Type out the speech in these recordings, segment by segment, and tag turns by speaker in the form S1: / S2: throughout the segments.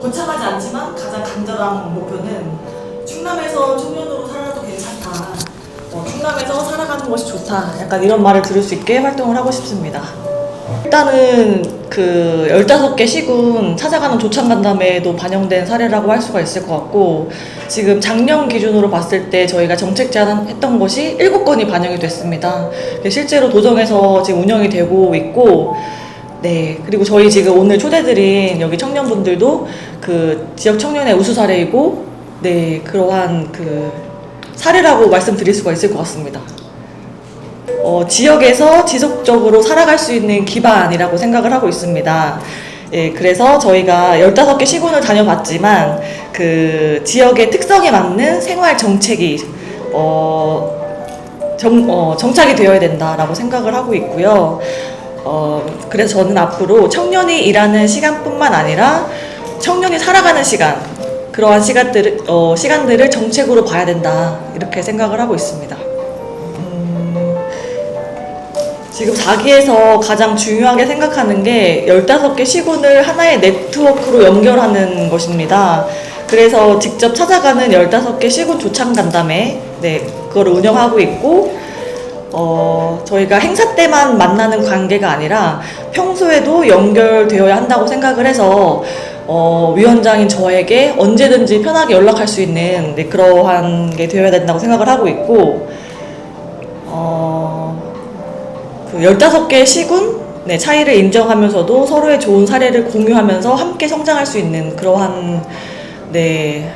S1: 거창하지 않지만 가장 간절한 목표는 충남에서 청년으로 살아도 괜찮다. 충남에서 살아가는 것이 좋다. 약간 이런 말을 들을 수 있게 활동을 하고 싶습니다. 일단은 그 15개 시군 찾아가는 조창간담회에도 반영된 사례라고 할 수가 있을 것 같고, 지금 작년 기준으로 봤을 때 저희가 정책 제안했던 것이 7건이 반영이 됐습니다. 실제로 도정에서 지금 운영이 되고 있고, 네, 그리고 저희 지금 오늘 초대드린 여기 청년분들도 그 지역 청년의 우수 사례이고, 네, 그러한 그 사례라고 말씀드릴 수가 있을 것 같습니다. 지역에서 지속적으로 살아갈 수 있는 기반이라고 생각을 하고 있습니다. 예, 그래서 저희가 15개 시군을 다녀봤지만 그 지역의 특성에 맞는 생활 정책이 정착이 되어야 된다라고 생각을 하고 있고요. 그래서 저는 앞으로 청년이 일하는 시간뿐만 아니라 청년이 살아가는 시간, 그러한 시간들을 정책으로 봐야 된다, 이렇게 생각을 하고 있습니다. 지금 4기에서 가장 중요하게 생각하는 게 15개 시군을 하나의 네트워크로 연결하는 것입니다. 그래서 직접 찾아가는 15개 시군 조창간담회, 네, 그걸 운영하고 있고, 저희가 행사 때만 만나는 관계가 아니라 평소에도 연결되어야 한다고 생각을 해서 위원장인 저에게 언제든지 편하게 연락할 수 있는, 네, 그러한 게 되어야 된다고 생각을 하고 있고, 그 15개 시군, 네, 차이를 인정하면서도 서로의 좋은 사례를 공유하면서 함께 성장할 수 있는 그러한, 네,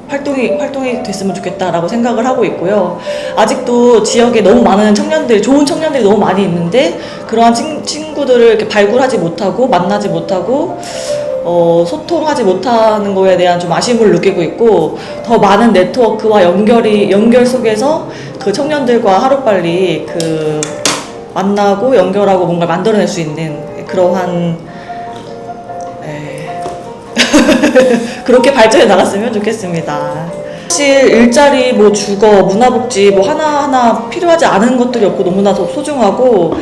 S1: 활동이 됐으면 좋겠다라고 생각을 하고 있고요. 아직도 지역에 너무 많은 청년들, 좋은 청년들이 너무 많이 있는데 그러한 친구들을 이렇게 발굴하지 못하고 만나지 못하고 소통하지 못하는 거에 대한 좀 아쉬움을 느끼고 있고, 더 많은 네트워크와 연결 속에서 그 청년들과 하루빨리 그 만나고 연결하고 뭔가 만들어낼 수 있는 그러한, 그렇게 발전해 나갔으면 좋겠습니다. 사실 일자리, 뭐 주거, 문화복지 뭐 하나하나 필요하지 않은 것들이 없고 너무나 소중하고,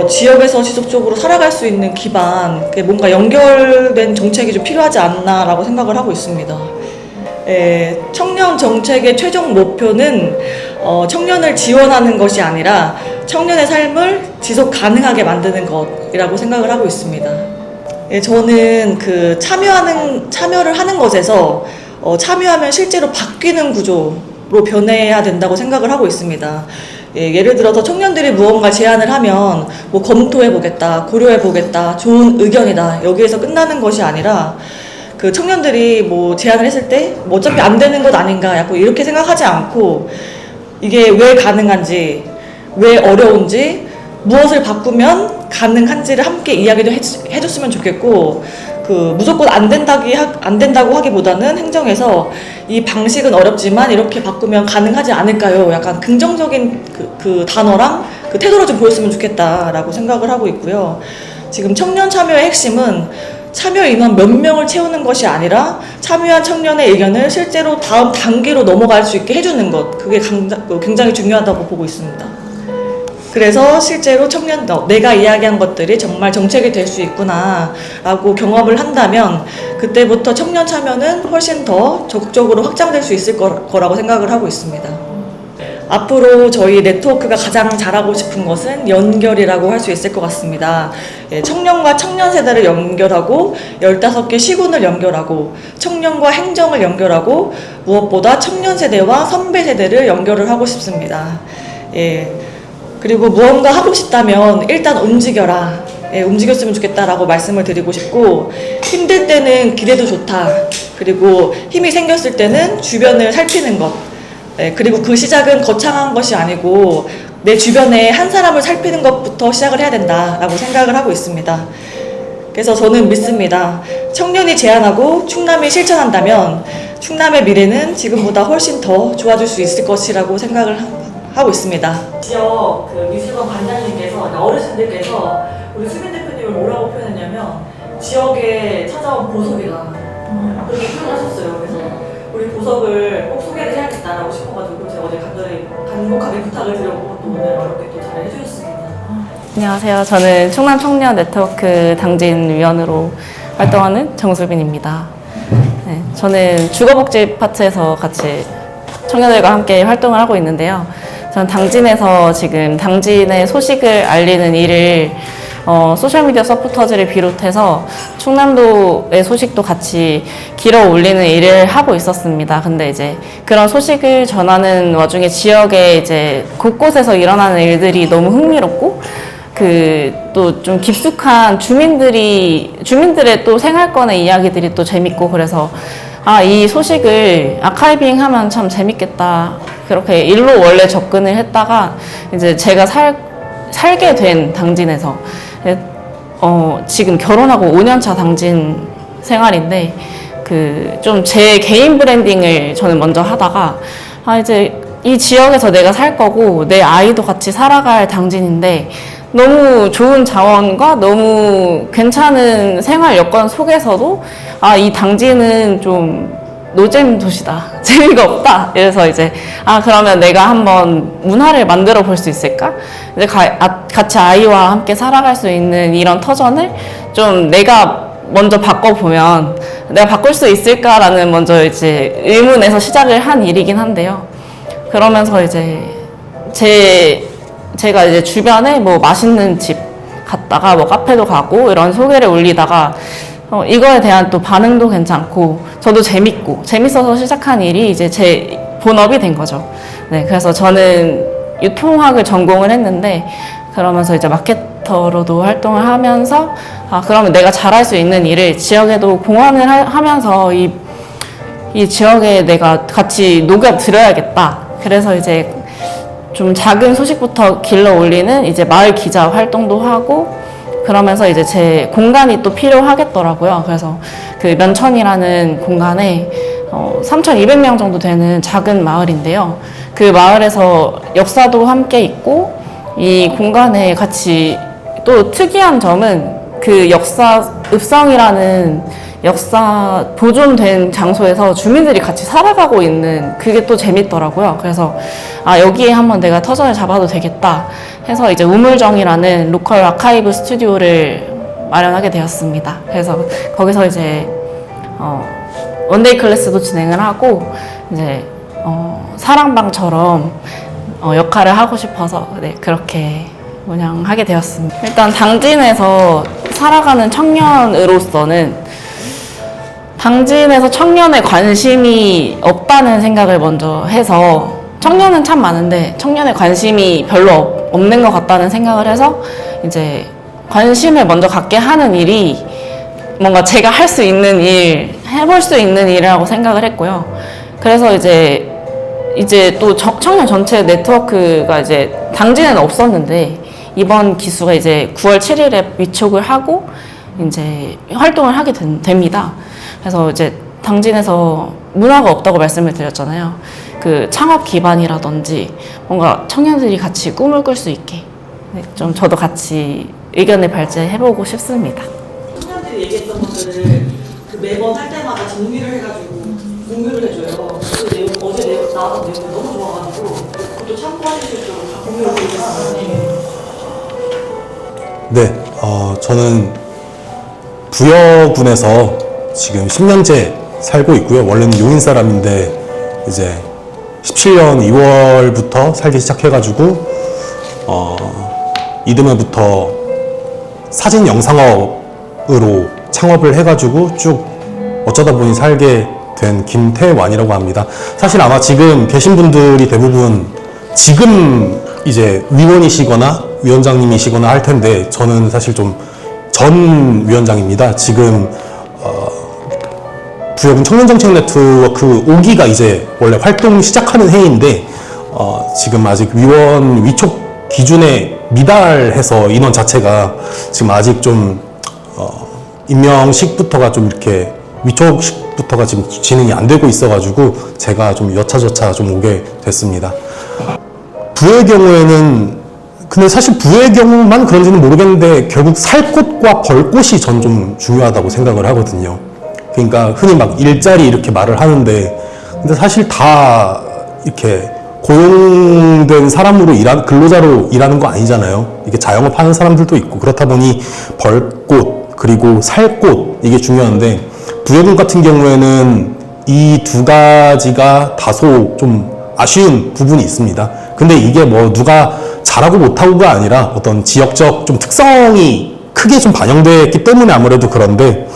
S1: 지역에서 지속적으로 살아갈 수 있는 기반, 뭔가 연결된 정책이 좀 필요하지 않나라고 생각을 하고 있습니다. 청년 정책의 최종 목표는 청년을 지원하는 것이 아니라 청년의 삶을 지속 가능하게 만드는 것이라고 생각을 하고 있습니다. 저는 그 참여를 하는 것에서 참여하면 실제로 바뀌는 구조로 변해야 된다고 생각을 하고 있습니다. 예를 들어서 청년들이 무언가 제안을 하면 뭐 검토해보겠다, 고려해보겠다, 좋은 의견이다, 여기에서 끝나는 것이 아니라 그 청년들이 뭐 제안을 했을 때 뭐 어차피 안 되는 것 아닌가, 약간 이렇게 생각하지 않고 이게 왜 가능한지, 왜 어려운지, 무엇을 바꾸면 가능한지를 함께 이야기도 해줬으면 좋겠고, 그 무조건 안 된다고 하기보다는 행정에서 이 방식은 어렵지만 이렇게 바꾸면 가능하지 않을까요? 약간 긍정적인 그 단어랑 그 태도를 좀 보였으면 좋겠다라고 생각을 하고 있고요. 지금 청년 참여의 핵심은 참여 인원 몇 명을 채우는 것이 아니라 참여한 청년의 의견을 실제로 다음 단계로 넘어갈 수 있게 해주는 것, 그게 굉장히 중요하다고 보고 있습니다. 그래서 실제로 내가 이야기한 것들이 정말 정책이 될 수 있구나 라고 경험을 한다면 그때부터 청년 참여는 훨씬 더 적극적으로 확장될 수 있을 거라고 생각을 하고 있습니다. 앞으로 저희 네트워크가 가장 잘하고 싶은 것은 연결이라고 할 수 있을 것 같습니다. 청년과 청년 세대를 연결하고 15개 시군을 연결하고 청년과 행정을 연결하고 무엇보다 청년 세대와 선배 세대를 연결을 하고 싶습니다. 그리고 무언가 하고 싶다면 일단 움직여라. 움직였으면 좋겠다라고 말씀을 드리고 싶고, 힘들 때는 기대도 좋다. 그리고 힘이 생겼을 때는 주변을 살피는 것. 그리고 그 시작은 거창한 것이 아니고 내 주변에 한 사람을 살피는 것부터 시작을 해야 된다라고 생각을 하고 있습니다. 그래서 저는 믿습니다. 청년이 제안하고 충남이 실천한다면 충남의 미래는 지금보다 훨씬 더 좋아질 수 있을 것이라고 생각을 하고 있습니다. 지역 그 미술관 관장님께서, 어르신들께서 우리 수빈 대표님을 뭐라고 표현했냐면 지역에 찾아온 보석이다, 그렇게 표현하셨어요. 그래서 우리 보석을 꼭 소개를 해야겠다라고 싶어가지고 제가 어제 간곡하게 부탁을 드렸고 또 오늘 어렵게 또 잘 해주셨습니다.
S2: 안녕하세요. 저는 충남 청년 네트워크 당진위원으로 활동하는 정수빈입니다. 네, 저는 주거복지 파트에서 같이 청년들과 함께 활동을 하고 있는데요. 전 당진에서 지금 당진의 소식을 알리는 일을 소셜미디어 서포터즈를 비롯해서 충남도의 소식도 같이 길어 올리는 일을 하고 있었습니다. 근데 이제 그런 소식을 전하는 와중에 지역에 이제 곳곳에서 일어나는 일들이 너무 흥미롭고 또 좀 깊숙한 주민들의 또 생활권의 이야기들이 또 재밌고 그래서 이 소식을 아카이빙 하면 참 재밌겠다. 그렇게 일로 원래 접근을 했다가 이제 제가 살게 된 당진에서 지금 결혼하고 5년차 당진 생활인데 좀 제 개인 브랜딩을 저는 먼저 하다가 이제 이 지역에서 내가 살 거고 내 아이도 같이 살아갈 당진인데 너무 좋은 자원과 너무 괜찮은 생활 여건 속에서도 이 당진은 좀 노잼 도시다. 재미가 없다. 그래서 이제 그러면 내가 한번 문화를 만들어 볼 수 있을까? 이제 같이 아이와 함께 살아갈 수 있는 이런 터전을 좀 내가 먼저 바꿔보면 내가 바꿀 수 있을까라는 먼저 이제 의문에서 시작을 한 일이긴 한데요. 그러면서 이제 제가 이제 주변에 뭐 맛있는 집 갔다가 뭐 카페도 가고 이런 소개를 올리다가 이거에 대한 또 반응도 괜찮고 저도 재밌어서 시작한 일이 이제 제 본업이 된 거죠. 네, 그래서 저는 유통학을 전공을 했는데 그러면서 이제 마케터로도 활동을 하면서 그러면 내가 잘할 수 있는 일을 지역에도 공헌을 하면서 이 지역에 내가 같이 녹여들어야겠다. 그래서 이제 좀 작은 소식부터 길러 올리는 이제 마을 기자 활동도 하고 그러면서 이제 제 공간이 또 필요하겠더라고요. 그래서 그 면천이라는 공간에 3,200명 정도 되는 작은 마을인데요. 그 마을에서 역사도 함께 있고 이 공간에 같이 또 특이한 점은 그 읍성이라는 역사 보존된 장소에서 주민들이 같이 살아가고 있는 그게 또 재밌더라고요. 그래서 여기에 한번 내가 터전을 잡아도 되겠다 해서 이제 우물정이라는 로컬 아카이브 스튜디오를 마련하게 되었습니다. 그래서 거기서 이제 원데이 클래스도 진행을 하고 이제 사랑방처럼 역할을 하고 싶어서 그렇게 운영하게 되었습니다. 일단 당진에서 살아가는 청년으로서는 당진에서 청년의 관심이 없다는 생각을 먼저 해서 청년은 참 많은데 청년의 관심이 별로 없는 것 같다는 생각을 해서 이제 관심을 먼저 갖게 하는 일이 뭔가 제가 할 수 있는 일, 해볼 수 있는 일이라고 생각을 했고요. 그래서 이제 또 청년 전체 네트워크가 이제 당진에는 없었는데 이번 기수가 이제 9월 7일에 위촉을 하고 이제 활동을 하게 됩니다. 그래서 이제 당진에서 문화가 없다고 말씀을 드렸잖아요. 그 창업 기반이라든지 뭔가 청년들이 같이 꿈을 꿀 수 있게 좀 저도 같이 의견을 발제해보고 싶습니다.
S1: 청년들이 얘기했던 것들을 매번 할 때마다 정리를 해가지고 공유를 해줘요. 그 내용, 어제 나왔던 내용이 너무 좋아가지고 그것도 참고하실 수 있도록 다 공유를 드리겠습니다.
S3: 네, 저는 부여군에서 지금 10년째 살고 있고요. 원래는 용인 사람인데 이제 17년 2월부터 살기 시작해가지고 이듬해부터 사진 영상업으로 창업을 해가지고 쭉 어쩌다 보니 살게 된 김태완이라고 합니다. 사실 아마 지금 계신 분들이 대부분 지금 이제 위원이시거나 위원장님이시거나 할 텐데 저는 사실 좀 전 위원장입니다. 지금 부여군 청년정책 네트워크 5기가 이제 원래 활동 시작하는 해인데 지금 아직 위원 위촉 기준에 미달해서 인원 자체가 지금 아직 좀 임명식부터가 좀 이렇게 위촉식부터가 지금 진행이 안 되고 있어가지고 제가 좀 여차저차 좀 오게 됐습니다. 부여의 경우에는 근데 사실 부여의 경우만 그런지는 모르겠는데 결국 살 곳과 벌 곳이 전 좀 중요하다고 생각을 하거든요. 그러니까 흔히 막 일자리 이렇게 말을 하는데 근데 사실 다 이렇게 고용된 사람으로 근로자로 일하는 거 아니잖아요. 이게 자영업 하는 사람들도 있고 그렇다 보니 벌 곳 그리고 살 곳 이게 중요한데 부여군 같은 경우에는 이 두 가지가 다소 좀 아쉬운 부분이 있습니다. 근데 이게 뭐 누가 잘하고 못하고가 아니라 어떤 지역적 좀 특성이 크게 좀 반영됐기 때문에 아무래도 그런데,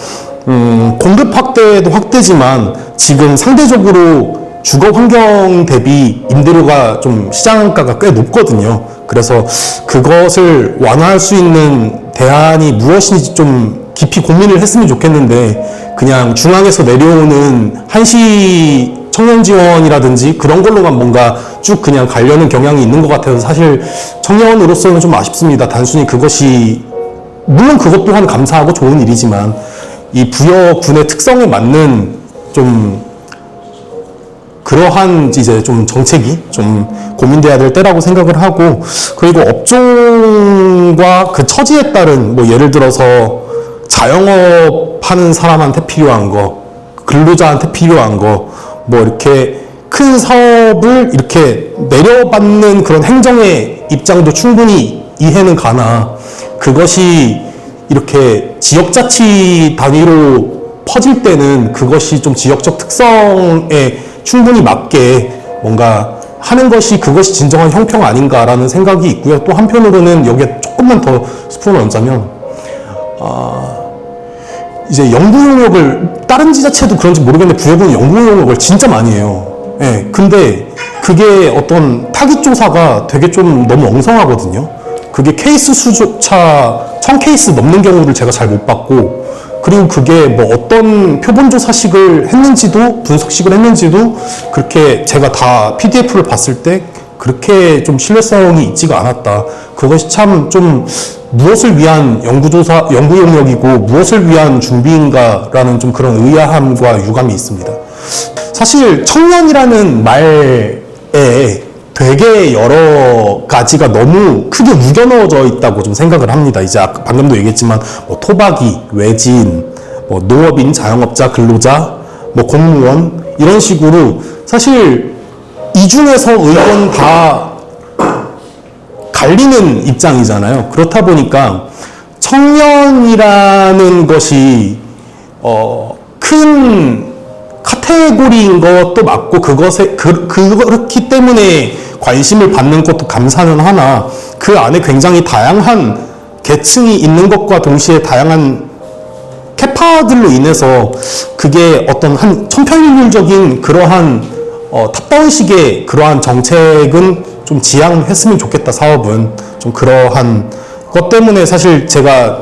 S3: 공급 확대도 확대지만 지금 상대적으로 주거 환경 대비 임대료가 좀 시장가가 꽤 높거든요. 그래서 그것을 완화할 수 있는 대안이 무엇인지 좀 깊이 고민을 했으면 좋겠는데, 그냥 중앙에서 내려오는 한시 청년 지원이라든지 그런 걸로만 뭔가 쭉 그냥 가려는 경향이 있는 것 같아서 사실 청년으로서는 좀 아쉽습니다. 단순히 그것이, 물론 그것 또한 감사하고 좋은 일이지만 이 부여군의 특성에 맞는 좀 그러한 이제 좀 정책이 좀 고민돼야 될 때라고 생각을 하고, 그리고 업종과 그 처지에 따른 뭐 예를 들어서 자영업 하는 사람한테 필요한 거, 근로자한테 필요한 거, 뭐 이렇게 큰 사업을 이렇게 내려받는 그런 행정의 입장도 충분히 이해는 가나, 그것이 이렇게 지역자치 단위로 퍼질 때는 그것이 좀 지역적 특성에 충분히 맞게 뭔가 하는 것이 그것이 진정한 형평 아닌가라는 생각이 있고요. 또 한편으로는 여기에 조금만 더 스푼을 얹자면, 이제 연구 용역을 다른 지자체도 그런지 모르겠는데 부여군은 연구 용역을 진짜 많이 해요. 예. 근데 그게 어떤 타깃 조사가 되게 좀 너무 엉성하거든요. 그게 케이스 수조차 1000케이스 넘는 경우를 제가 잘 못 봤고, 그리고 그게 뭐 어떤 표본조사식을 했는지도 분석식을 했는지도 그렇게 제가 다 PDF를 봤을 때 그렇게 좀 신뢰성이 있지가 않았다. 그것이 참 좀 무엇을 위한 연구조사, 연구 용역이고 무엇을 위한 준비인가라는 좀 그런 의아함과 유감이 있습니다. 사실 청년이라는 말에 되게 여러 가지가 너무 크게 우겨넣어져 있다고 좀 생각을 합니다. 이제 아까 방금도 얘기했지만 뭐 토박이, 외지인, 뭐 노업인, 자영업자, 근로자, 뭐 공무원 이런 식으로 사실 이 중에서 의견 다 갈리는 입장이잖아요. 그렇다 보니까 청년이라는 것이 큰 카테고리인 것도 맞고 그렇기 때문에 관심을 받는 것도 감사는 하나, 그 안에 굉장히 다양한 계층이 있는 것과 동시에 다양한 캐파들로 인해서 그게 어떤 한 천편일률적인 그러한 탑다운식의 그러한 정책은 좀 지양했으면 좋겠다. 사업은 좀 그러한 것 때문에 사실 제가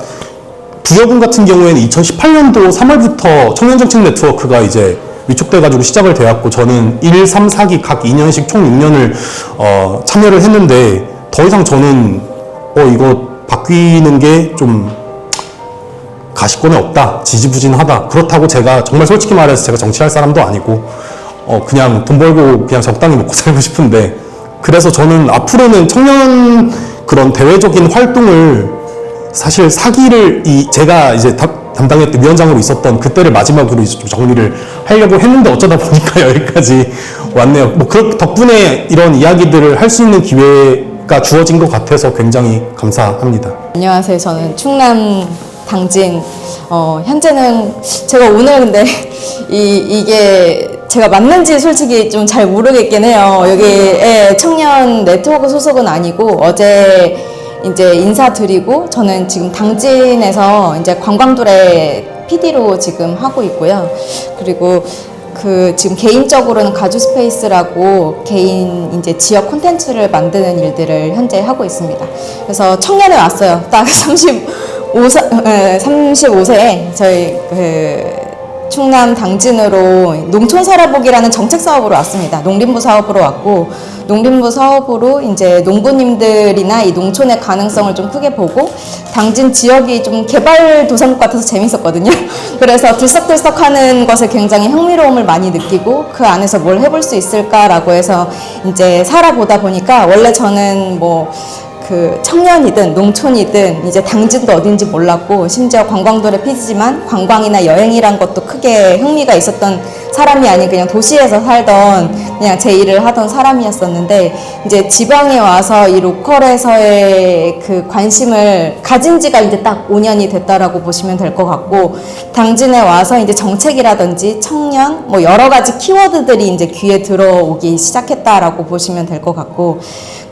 S3: 부여군 같은 경우에는 2018년도 3월부터 청년정책 네트워크가 이제 위촉돼가지고 시작을 되었고, 저는 1, 3, 4기 각 2년씩 총 6년을 참여를 했는데, 더 이상 저는 이거 바뀌는 게 좀 가시권에 없다, 지지부진하다. 그렇다고 제가 정말 솔직히 말해서 제가 정치할 사람도 아니고 그냥 돈 벌고 그냥 적당히 먹고 살고 싶은데, 그래서 저는 앞으로는 청년 그런 대외적인 활동을 사실 사기를 제가 이제 담당했던 위원장으로 있었던 그때를 마지막으로 이제 좀 정리를 하려고 했는데 어쩌다 보니까 여기까지 왔네요. 뭐 그 덕분에 이런 이야기들을 할 수 있는 기회가 주어진 것 같아서 굉장히 감사합니다.
S4: 안녕하세요. 저는 충남 당진, 현재는 제가 오늘 근데 이게 제가 맞는지 솔직히 좀 잘 모르겠긴 해요. 여기에 청년 네트워크 소속은 아니고, 어제 이제 인사드리고 저는 지금 당진에서 이제 관광도래 PD로 지금 하고 있고요. 그리고 지금 개인적으로는 가주 스페이스라고 개인 이제 지역 콘텐츠를 만드는 일들을 현재 하고 있습니다. 그래서 청년에 왔어요. 딱 35세에 저희 충남 당진으로 농촌 살아보기라는 정책 사업으로 왔습니다. 농림부 사업으로 왔고, 농림부 사업으로 이제 농부님들이나 이 농촌의 가능성을 좀 크게 보고, 당진 지역이 좀 개발도상국 같아서 재밌었거든요. 그래서 들썩들썩 하는 것에 굉장히 흥미로움을 많이 느끼고, 그 안에서 뭘 해볼 수 있을까라고 해서 이제 살아보다 보니까, 원래 저는 뭐 청년이든 농촌이든 이제 당진도 어딘지 몰랐고, 심지어 관광도래 PD지만 관광이나 여행이란 것도 크게 흥미가 있었던 사람이 아닌 그냥 도시에서 살던 그냥 제 일을 하던 사람이었었는데 이제 지방에 와서 이 로컬에서의 그 관심을 가진 지가 이제 딱 5년이 됐다라고 보시면 될 것 같고 당진에 와서 이제 정책이라든지 청년 뭐 여러 가지 키워드들이 이제 귀에 들어오기 시작했다라고 보시면 될 것 같고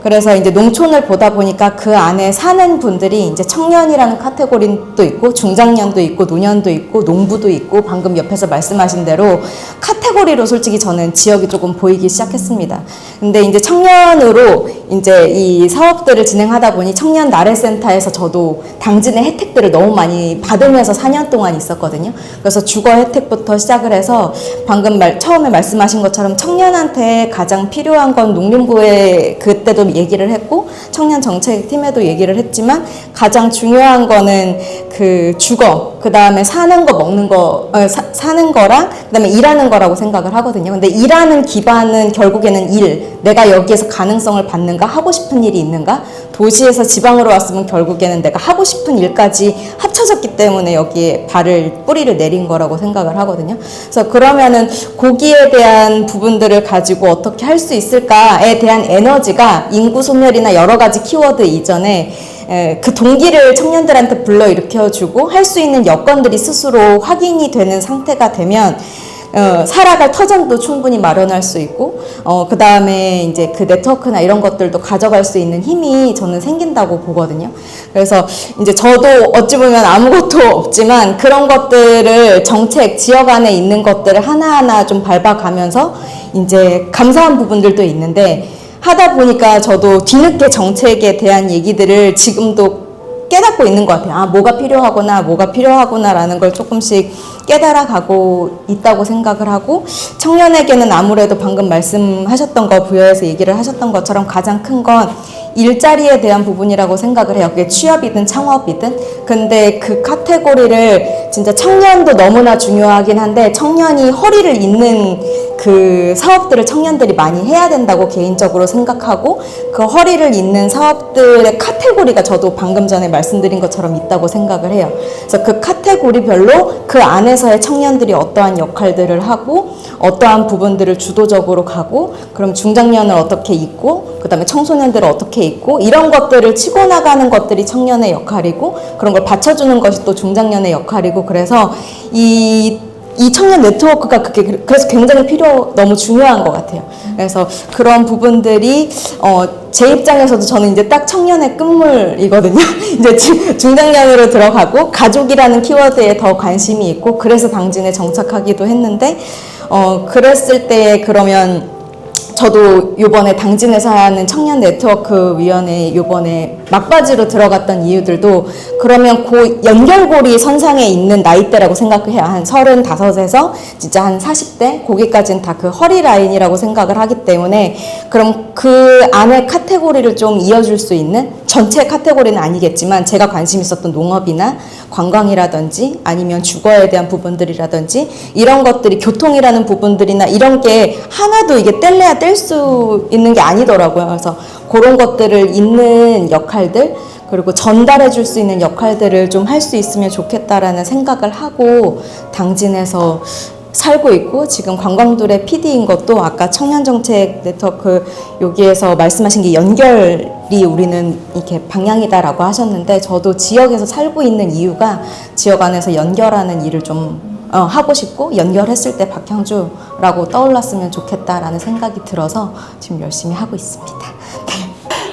S4: 그래서 이제 농촌을 보다 보니까 그 안에 사는 분들이 이제 청년이라는 카테고리도 있고 중장년도 있고 노년도 있고 농부도 있고 방금 옆에서 말씀하신 대로 카테고리로 솔직히 저는 지역이 조금 보이기 시작했습니다. 근데 이제 청년으로 이제 이 사업들을 진행하다 보니 청년 나래센터에서 저도 당진의 혜택들을 너무 많이 받으면서 4년 동안 있었거든요. 그래서 주거 혜택부터 시작을 해서 방금 처음에 말씀하신 것처럼 청년한테 가장 필요한 건 농림부에 그때도 얘기를 했고 청년 정책팀에도 얘기를 했지만 가장 중요한 거는 그 주거, 그 다음에 사는 거 먹는 거, 사는 거랑 그 다음에 일하는 거라고 생각을 하거든요. 근데 일하는 기반은 결국에는 일, 내가 여기에서 가능성을 받는가, 하고 싶은 일이 있는가, 도시에서 지방으로 왔으면 결국에는 내가 하고 싶은 일까지 합쳐졌기 때문에 여기에 뿌리를 내린 거라고 생각을 하거든요. 그래서 그러면은 거기에 대한 부분들을 가지고 어떻게 할 수 있을까에 대한 에너지가 인구 소멸이나 여러 가지 키워드 이전에 그 동기를 청년들한테 불러일으켜주고 할 수 있는 여건들이 스스로 확인이 되는 상태가 되면 살아갈 터전도 충분히 마련할 수 있고, 그 다음에 이제 그 네트워크나 이런 것들도 가져갈 수 있는 힘이 저는 생긴다고 보거든요. 그래서 이제 저도 어찌 보면 아무것도 없지만 그런 것들을 정책, 지역 안에 있는 것들을 하나하나 좀 밟아가면서 이제 감사한 부분들도 있는데, 하다 보니까 저도 뒤늦게 정책에 대한 얘기들을 지금도 깨닫고 있는 것 같아요. 아, 뭐가 필요하구나라는 걸 조금씩 깨달아가고 있다고 생각을 하고, 청년에게는 아무래도 방금 말씀하셨던 거, 부여해서 얘기를 하셨던 것처럼 가장 큰 건 일자리에 대한 부분이라고 생각을 해요. 그게 취업이든 창업이든. 근데 그 카테고리를 진짜 청년도 너무나 중요하긴 한데 청년이 허리를 잇는 그 사업들을 청년들이 많이 해야 된다고 개인적으로 생각하고, 그 허리를 잇는 사업들의 카테고리가 저도 방금 전에 말씀드린 것처럼 있다고 생각을 해요. 그래서 그 카테고리별로 그 안에서의 청년들이 어떠한 역할들을 하고 어떠한 부분들을 주도적으로 가고, 그럼 중장년을 어떻게 잇고 그 다음에 청소년들을 어떻게 잇고, 이런 것들을 치고 나가는 것들이 청년의 역할이고 그런 걸 받쳐주는 것이 또 중장년의 역할이고, 그래서 이 청년 네트워크가 그래서 굉장히 너무 중요한 것 같아요. 그래서 그런 부분들이, 제 입장에서도 저는 이제 딱 청년의 끝물이거든요. 이제 중장년으로 들어가고, 가족이라는 키워드에 더 관심이 있고, 그래서 당진에 정착하기도 했는데, 그랬을 때 그러면 저도 요번에 당진에서 하는 청년 네트워크 위원회 요번에 막바지로 들어갔던 이유들도 그러면 그 연결고리 선상에 있는 나이대라고 생각해요. 한 35에서 진짜 한 40대 거기까지는 다 그 허리 라인이라고 생각을 하기 때문에, 그럼 그 안에 카테고리를 좀 이어줄 수 있는, 전체 카테고리는 아니겠지만 제가 관심 있었던 농업이나 관광이라든지 아니면 주거에 대한 부분들이라든지 이런 것들이, 교통이라는 부분들이나 이런 게 하나도 이게 뗄래야 뗄 수 있는 게 아니더라고요. 그래서 그런 것들을 잇는 역할들, 그리고 전달해 줄 수 있는 역할들을 좀 할 수 있으면 좋겠다라는 생각을 하고 당진에서 살고 있고, 지금 관광둘의 PD인 것도 아까 청년정책 네트워크 여기에서 말씀하신 게 연결이 우리는 이렇게 방향이다라고 하셨는데, 저도 지역에서 살고 있는 이유가 지역 안에서 연결하는 일을 좀 하고 싶고, 연결했을 때 박형주라고 떠올랐으면 좋겠다라는 생각이 들어서 지금 열심히 하고 있습니다.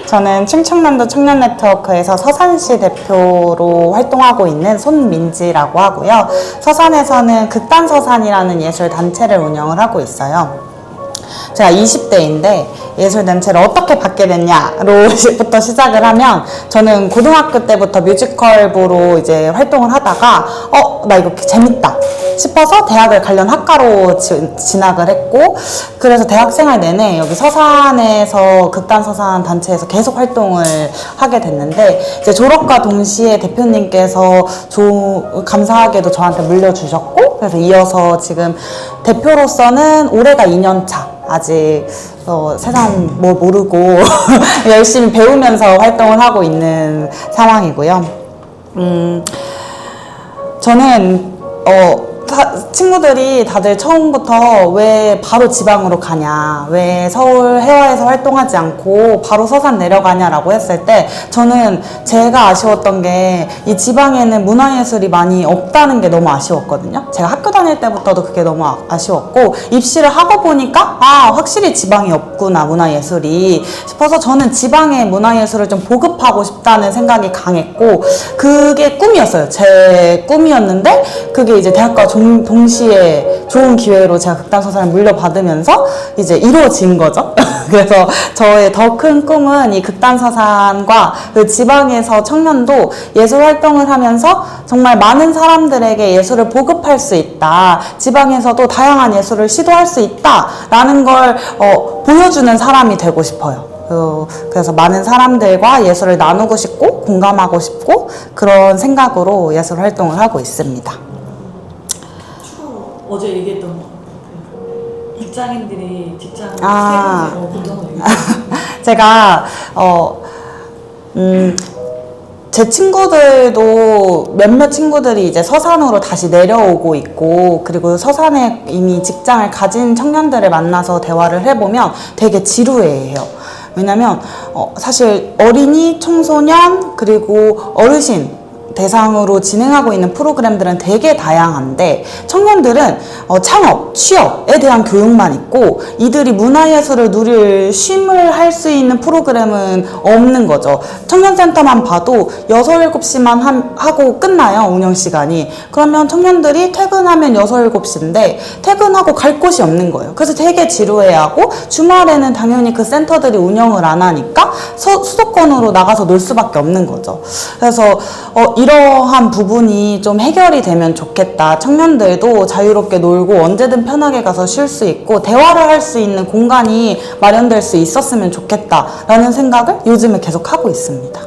S5: 저는 충청남도 청년 네트워크에서 서산시 대표로 활동하고 있는 손민지라고 하고요. 서산에서는 극단서산이라는 예술 단체를 운영을 하고 있어요. 제가 20대인데 예술단체를 어떻게 받게 됐냐로부터 시작을 하면, 저는 고등학교 때부터 뮤지컬부로 이제 활동을 하다가 나 이거 재밌다 싶어서 대학을 관련 학과로 진학을 했고, 그래서 대학생활 내내 여기 서산에서 극단서산 단체에서 계속 활동을 하게 됐는데, 이제 졸업과 동시에 대표님께서 감사하게도 저한테 물려주셨고, 그래서 이어서 지금 대표로서는 올해가 2년 차, 아직 세상 뭐 모르고 열심히 배우면서 활동을 하고 있는 상황이고요. 저는 친구들이 다들 처음부터 왜 바로 지방으로 가냐, 왜 서울 해화에서 활동하지 않고 바로 서산 내려가냐라고 했을 때 저는 제가 아쉬웠던 게 이 지방에는 문화예술이 많이 없다는 게 너무 아쉬웠거든요. 제가 학교 다닐 때부터도 그게 너무 아쉬웠고 입시를 하고 보니까 확실히 지방이 없구나 문화예술이 싶어서 저는 지방의 문화예술을 좀 보급하고 싶다는 생각이 강했고 그게 꿈이었어요. 제 꿈이었는데 그게 이제 대학과 동시에 좋은 기회로 제가 극단서산을 물려받으면서 이제 이루어진 거죠. 그래서 저의 더 큰 꿈은 이 극단서산과 그 지방에서 청년도 예술 활동을 하면서 정말 많은 사람들에게 예술을 보급할 수 있다. 지방에서도 다양한 예술을 시도할 수 있다라는 걸 보여주는 사람이 되고 싶어요. 그래서 많은 사람들과 예술을 나누고 싶고 공감하고 싶고 그런 생각으로 예술 활동을 하고 있습니다.
S1: 추가로 어제 얘기했던 직장인들이 직장을
S5: 제가 제 친구들도 몇몇 친구들이 이제 서산으로 다시 내려오고 있고 그리고 서산에 이미 직장을 가진 청년들을 만나서 대화를 해보면 되게 지루해해요. 왜냐면 사실 어린이, 청소년 그리고 어르신 대상으로 진행하고 있는 프로그램들은 되게 다양한데 청년들은 창업, 취업에 대한 교육만 있고 이들이 문화예술을 누릴 쉼을 할 수 있는 프로그램은 없는 거죠. 청년센터만 봐도 6, 7시만 하고 끝나요. 운영시간이. 그러면 청년들이 퇴근하면 6, 7시인데 퇴근하고 갈 곳이 없는 거예요. 그래서 되게 지루해하고 주말에는 당연히 그 센터들이 운영을 안 하니까 수도권으로 나가서 놀 수밖에 없는 거죠. 그래서 이러한 부분이 좀 해결이 되면 좋겠다. 청년들도 자유롭게 놀고 언제든 편하게 가서 쉴 수 있고 대화를 할 수 있는 공간이 마련될 수 있었으면 좋겠다라는 생각을 요즘에 계속 하고 있습니다.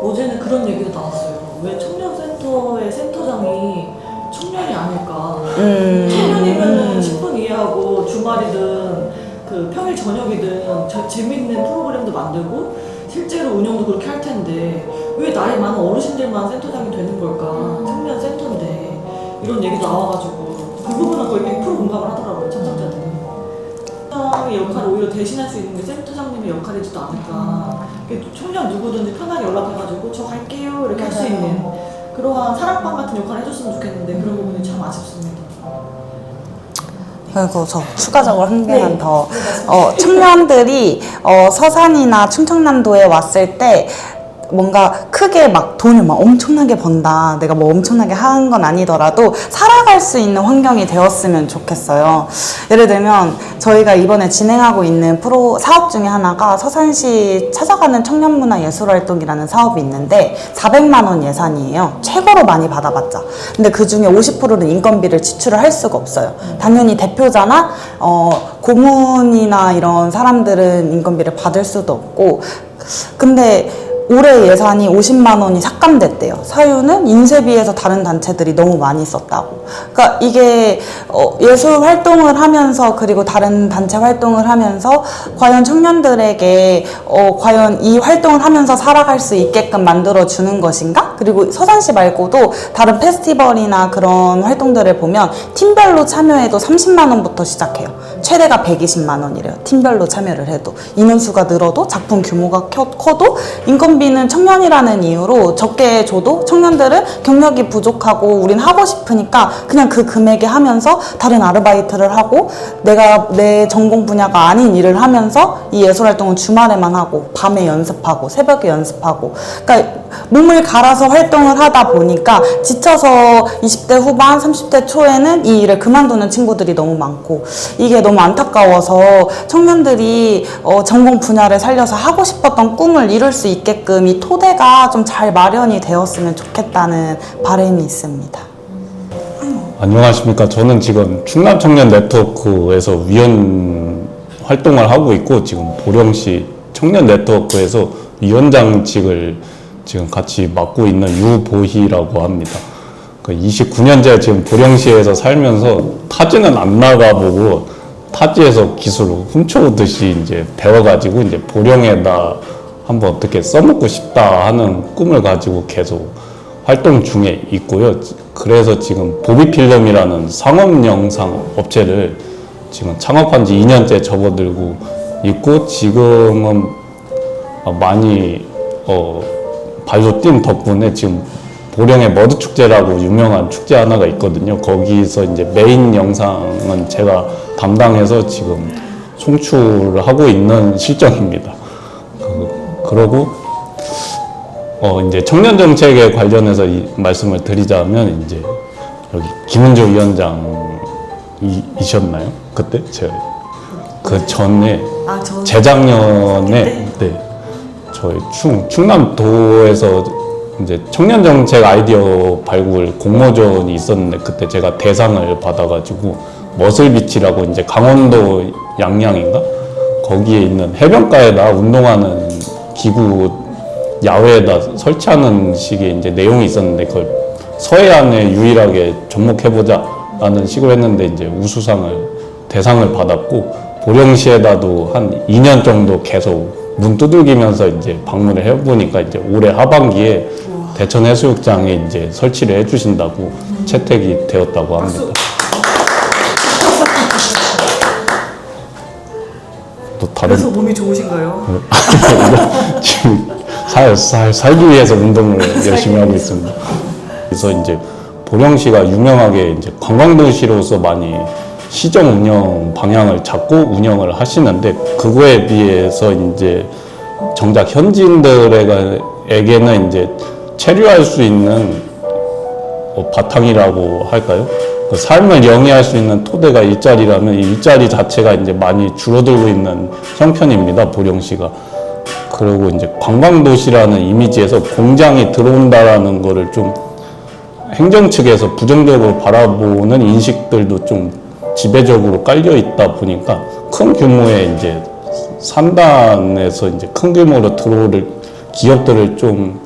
S1: 어제는 그런 얘기도 나왔어요. 왜 청년센터의 센터장이 청년이 아닐까. 청년이면은 10분 이해하고 주말이든 그 평일 저녁이든 재밌는 프로그램도 만들고 실제로 운영도 그렇게 할 텐데 왜 나이 많은 어르신들만 센터장이 되는 걸까? 청년 센터인데 이런 얘기도 나와가지고 그 부분은 거의 100% 공감을 하더라고요. 참석자들이. 센터장의 역할을 오히려 대신할 수 있는 게 센터장님의 역할이지도 않을까. 청년 누구든지 편하게 연락해가지고 저 갈게요 이렇게 할 수 있는 그러한 사랑방 같은 역할을 해줬으면 좋겠는데 그런 부분이 참 아쉽습니다.
S5: 그리고 저 추가적으로 한 개만 더 청년들이 서산이나 충청남도에 왔을 때 뭔가 크게 막 돈을 막 엄청나게 번다. 내가 뭐 엄청나게 하는 건 아니더라도 살아갈 수 있는 환경이 되었으면 좋겠어요. 예를 들면 저희가 이번에 진행하고 있는 사업 중에 하나가 서산시 찾아가는 청년문화예술활동이라는 사업이 있는데 400만 원 예산이에요. 최고로 많이 받아봤자. 근데 그 중에 50%는 인건비를 지출을 할 수가 없어요. 당연히 대표자나 고문이나 이런 사람들은 인건비를 받을 수도 없고 근데 올해 예산이 50만 원이 삭감됐대요. 사유는 인쇄비에서 다른 단체들이 너무 많이 썼다고. 그러니까 이게 예술 활동을 하면서 그리고 다른 단체 활동을 하면서 과연 청년들에게 과연 이 활동을 하면서 살아갈 수 있게끔 만들어주는 것인가? 그리고 서산시 말고도 다른 페스티벌이나 그런 활동들을 보면 팀별로 참여해도 30만 원부터 시작해요. 최대가 120만 원이래요. 팀별로 참여를 해도. 인원수가 늘어도 작품 규모가 커도 인건비는 청년이라는 이유로 적게 줘도 청년들은 경력이 부족하고 우린 하고 싶으니까 그냥 그 금액에 하면서 다른 아르바이트를 하고 내가 내 전공 분야가 아닌 일을 하면서 이 예술활동은 주말에만 하고 밤에 연습하고 새벽에 연습하고 그러니까 몸을 갈아서 활동을 하다 보니까 지쳐서 20대 후반 30대 초에는 이 일을 그만두는 친구들이 너무 많고 이게 너무 안타까워서 청년들이 전공 분야를 살려서 하고 싶었던 꿈을 이룰 수 있게끔 이 토대가 좀 잘 마련이 되었으면 좋겠다는 바람이 있습니다.
S6: 안녕하십니까. 저는 지금 충남 청년 네트워크에서 위원 활동을 하고 있고 지금 보령시 청년 네트워크에서 위원장직을 지금 같이 맡고 있는 유보희라고 합니다. 29년째 지금 보령시에서 살면서 타지는 안 나가보고 타지에서 기술을 훔쳐오듯이 이제 배워가지고 이제 보령에다 한번 어떻게 써먹고 싶다 하는 꿈을 가지고 계속 활동 중에 있고요. 그래서 지금 보비필름이라는 상업 영상 업체를 지금 창업한 지 2년째 접어들고 있고, 지금은 많이 발로 뛴 덕분에 지금 보령에 머드 축제라고 유명한 축제 하나가 있거든요. 거기서 이제 메인 영상은 제가 담당해서 지금 송출을 하고 있는 실정입니다. 그러고 이제 청년 정책에 관련해서 말씀을 드리자면, 이제 여기 김은조 위원장이셨나요? 그때 제가 그 전에 재작년에 네, 저희 충남도에서 이제 청년 정책 아이디어 발굴 공모전이 있었는데, 그때 제가 대상을 받아가지고 머슬비치라고 이제 강원도 양양인가 거기에 있는 해변가에다 운동하는 기구 야외에다 설치하는 식의 이제 내용이 있었는데, 그걸 서해안에 유일하게 접목해보자라는 식으로 했는데 이제 대상을 받았고, 보령시에다도 한 2년 정도 계속 문 두들기면서 이제 방문을 해보니까 이제 올해 하반기에 대천 해수욕장에 이제 설치를 해주신다고 채택이 되었다고 합니다. 또 다른
S1: 그래서 몸이 좋으신가요?
S6: 지금 살기 위해서 운동을 열심히 하고 있습니다. 그래서 이제 보령시가 유명하게 이제 관광도시로서 많이 시정 운영 방향을 잡고 운영을 하시는데, 그거에 비해서 이제 정작 현지인들에게는 이제 체류할 수 있는 바탕이라고 할까요? 그 삶을 영위할 수 있는 토대가 일자리라면, 이 일자리 자체가 이제 많이 줄어들고 있는 형편입니다, 보령시가. 그리고 이제 관광도시라는 이미지에서 공장이 들어온다라는 거를 좀 행정 측에서 부정적으로 바라보는 인식들도 좀 지배적으로 깔려 있다 보니까 큰 규모의 이제 산단에서 이제 큰 규모로 들어올 기업들을 좀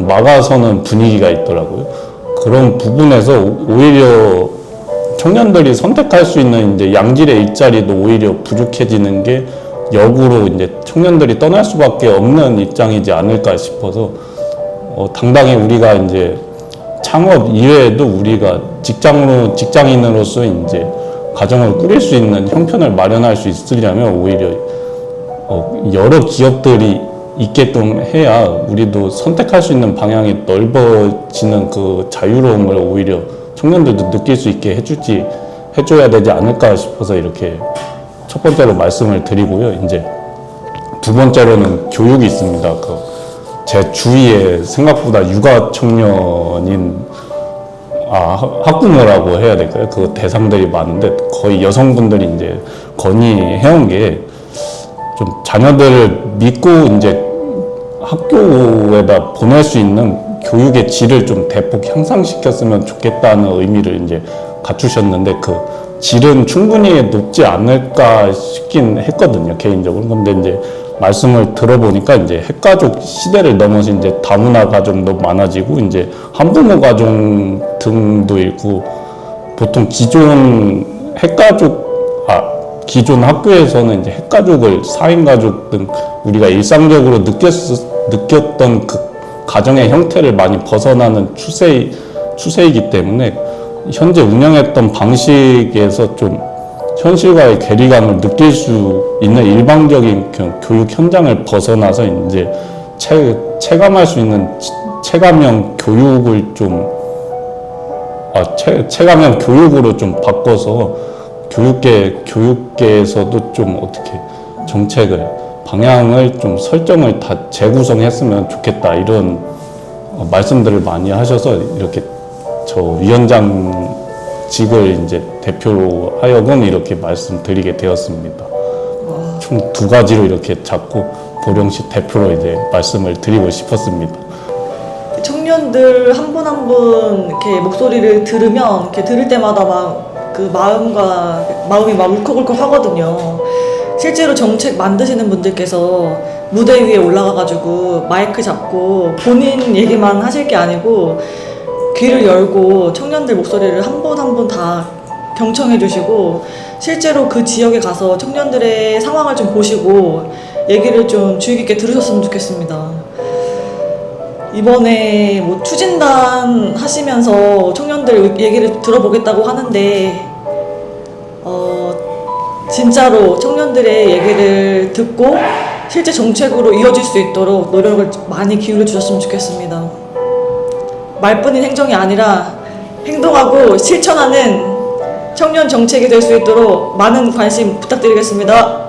S6: 막아서는 분위기가 있더라고요. 그런 부분에서 오히려 청년들이 선택할 수 있는 이제 양질의 일자리도 오히려 부족해지는 게 역으로 이제 청년들이 떠날 수밖에 없는 입장이지 않을까 싶어서, 당당히 우리가 이제 창업 이외에도 우리가 직장인으로서 이제 가정을 꾸릴 수 있는 형편을 마련할 수 있으려면 오히려 여러 기업들이 있게끔 해야 우리도 선택할 수 있는 방향이 넓어지는 그 자유로움을 오히려 청년들도 느낄 수 있게 해줘야 되지 않을까 싶어서 이렇게 첫 번째로 말씀을 드리고요. 이제 두 번째로는 교육이 있습니다. 제 주위에 생각보다 육아 청년인 학부모라고 해야 될까요? 그 대상들이 많은데, 거의 여성분들이 이제 건의해온 게 좀 자녀들을 믿고 이제 학교에다 보낼 수 있는 교육의 질을 좀 대폭 향상시켰으면 좋겠다는 의미를 이제 갖추셨는데, 그 질은 충분히 높지 않을까 싶긴 했거든요, 개인적으로. 근데 이제 말씀을 들어보니까 이제 핵가족 시대를 넘어서 이제 다문화 가정도 많아지고 이제 한부모 가정 등도 있고, 보통 기존 학교에서는 이제 핵가족을 4인 가족 등 우리가 일상적으로 느꼈던 그 가정의 형태를 많이 벗어나는 추세이기 때문에 현재 운영했던 방식에서 좀 현실과의 괴리감을 느낄 수 있는 일방적인 교육 현장을 벗어나서 이제 체감할 수 있는 체감형 교육을 체감형 교육으로 좀 바꿔서 교육계에서도 좀 어떻게 방향을 좀 설정을 다 재구성했으면 좋겠다, 이런 말씀들을 많이 하셔서 이렇게 저 위원장직을 이제 대표로 하여금 이렇게 말씀드리게 되었습니다. 총 두 가지로 이렇게 잡고 보령시 대표로 이제 말씀을 드리고 싶었습니다.
S1: 청년들 한 분 한 분 이렇게 목소리를 들으면 이렇게 들을 때마다 막 그 마음이 막 울컥울컥 하거든요. 실제로 정책 만드시는 분들께서 무대 위에 올라가가지고 마이크 잡고 본인 얘기만 하실 게 아니고 귀를 열고 청년들 목소리를 한 분 한 분 다 경청해 주시고, 실제로 그 지역에 가서 청년들의 상황을 좀 보시고 얘기를 좀 주의 깊게 들으셨으면 좋겠습니다. 이번에 뭐 추진단 하시면서 청년들 얘기를 들어보겠다고 하는데 진짜로 청년들의 얘기를 듣고 실제 정책으로 이어질 수 있도록 노력을 많이 기울여 주셨으면 좋겠습니다. 말뿐인 행정이 아니라 행동하고 실천하는 청년 정책이 될 수 있도록 많은 관심 부탁드리겠습니다.